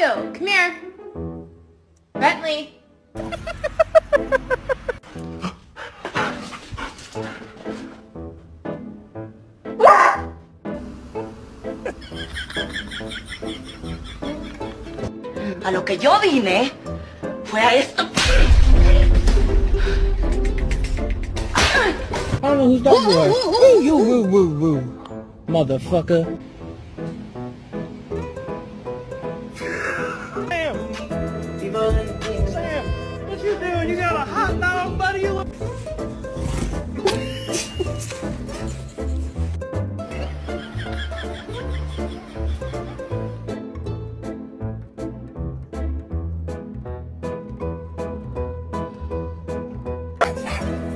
you? Come here. Bentley. A lo que yo vine fue a esto. I don't know who's that boy. Woo, you, woo, woo, woo. Motherfucker. Sam! Sam! What you doing? You got a hot dog, buddy? You